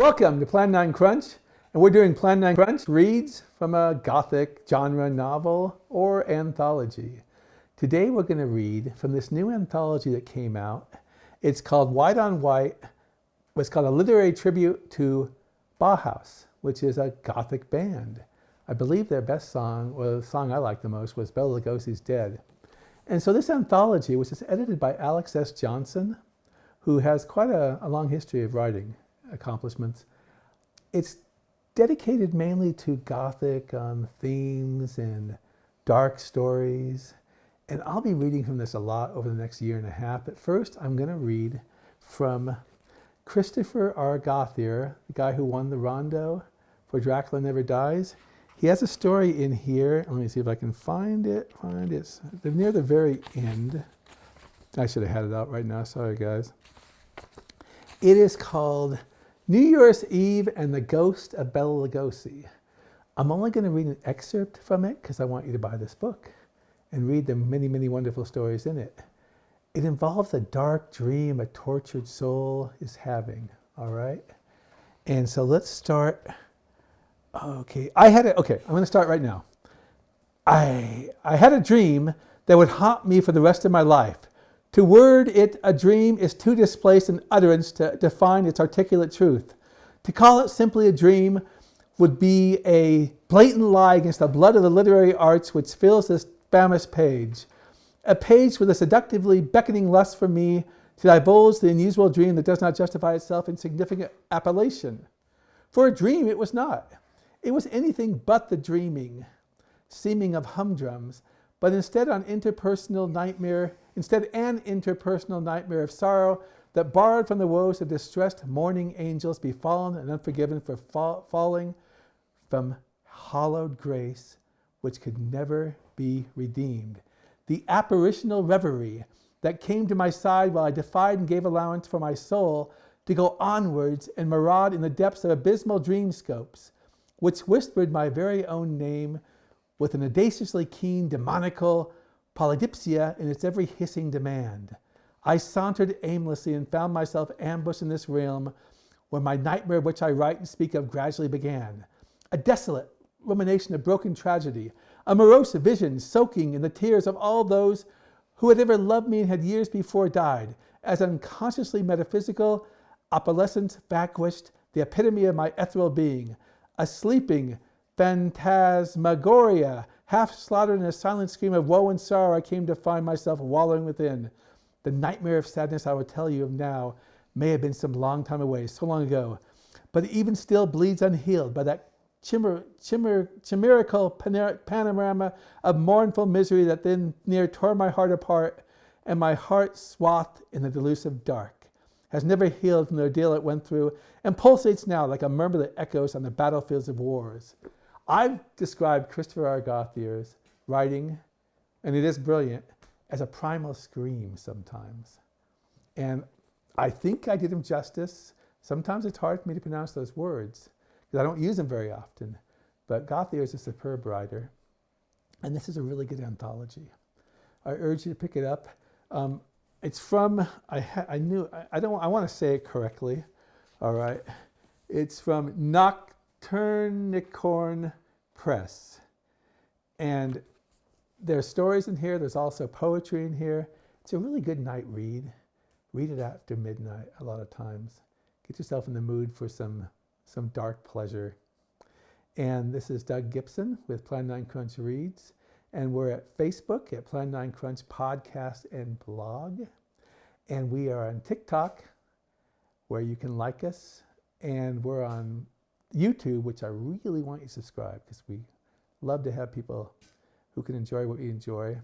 Welcome to Plan9Crunch, and we're doing Plan9Crunch reads from a Gothic genre novel or anthology. Today we're going to read from this new anthology that came out. It's called White on White. It's called a literary tribute to Bauhaus, which is a Gothic band. I believe their best song, or the song I liked the most, was Bela Lugosi's Dead. And so this anthology, which is edited by Alex S. Johnson, who has quite a long history of writing accomplishments, it's dedicated mainly to Gothic themes and dark stories. And I'll be reading from this a lot over the next year and a half. But first, I'm going to read from Christopher R. Gauthier, the guy who won the Rondo for Dracula Never Dies. He has a story in here. Let me see if I can find it. They're near the very end. I should have had it out right now. Sorry, guys. It is called New Year's Eve and the Ghost of Bela Lugosi. I'm only going to read an excerpt from it because I want you to buy this book and read the many, many wonderful stories in it. It involves a dark dream a tortured soul is having, all right? And so let's start. Okay, I'm going to start right now. I had a dream that would haunt me for the rest of my life. To word it a dream is too displaced in utterance to define its articulate truth. To call it simply a dream would be a blatant lie against the blood of the literary arts which fills this famous page. A page with a seductively beckoning lust for me to divulge the unusual dream that does not justify itself in significant appellation. For a dream it was not. It was anything but the dreaming, seeming of humdrums, but instead an interpersonal nightmare of sorrow that borrowed from the woes of distressed mourning angels befallen and unforgiven for falling from hallowed grace which could never be redeemed. The apparitional reverie that came to my side while I defied and gave allowance for my soul to go onwards and maraud in the depths of abysmal dreamscopes, which whispered my very own name with an audaciously keen demoniacal polydipsia in its every hissing demand. I sauntered aimlessly and found myself ambushed in this realm where my nightmare of which I write and speak of gradually began. A desolate rumination of broken tragedy, a morose vision soaking in the tears of all those who had ever loved me and had years before died, as unconsciously metaphysical opalescence vanquished the epitome of my ethereal being. A sleeping phantasmagoria, half slaughtered in a silent scream of woe and sorrow, I came to find myself wallowing within. The nightmare of sadness I will tell you of now may have been some long time away, so long ago, but even still bleeds unhealed by that chimerical panorama of mournful misery that then near tore my heart apart, and my heart swathed in the delusive dark has never healed from the ordeal it went through, and pulsates now like a murmur that echoes on the battlefields of wars. I've described Christopher R. Gauthier's writing, and it is brilliant, as a primal scream sometimes. And I think I did him justice. Sometimes it's hard for me to pronounce those words, because I don't use them very often. But Gauthier is a superb writer, and this is a really good anthology. I urge you to pick it up. It's from, I want to say it correctly, all right. It's from Nocturnicorn Press. And there's stories in here, there's also poetry in here. It's a really good night read. Read it after midnight a lot of times. Get yourself in the mood for some dark pleasure. And this is Doug Gibson with Plan9Crunch Reads. And we're at Facebook at Plan9Crunch Podcast and Blog. And we are on TikTok, where you can like us. And we're on YouTube, which I really want you to subscribe, because we love to have people who can enjoy what we enjoy.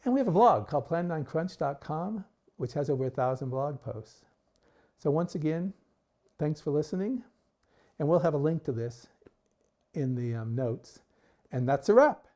And we have a blog called Plan9Crunch.com, which has over 1,000 blog posts. So once again, thanks for listening. And we'll have a link to this in the notes. And that's a wrap.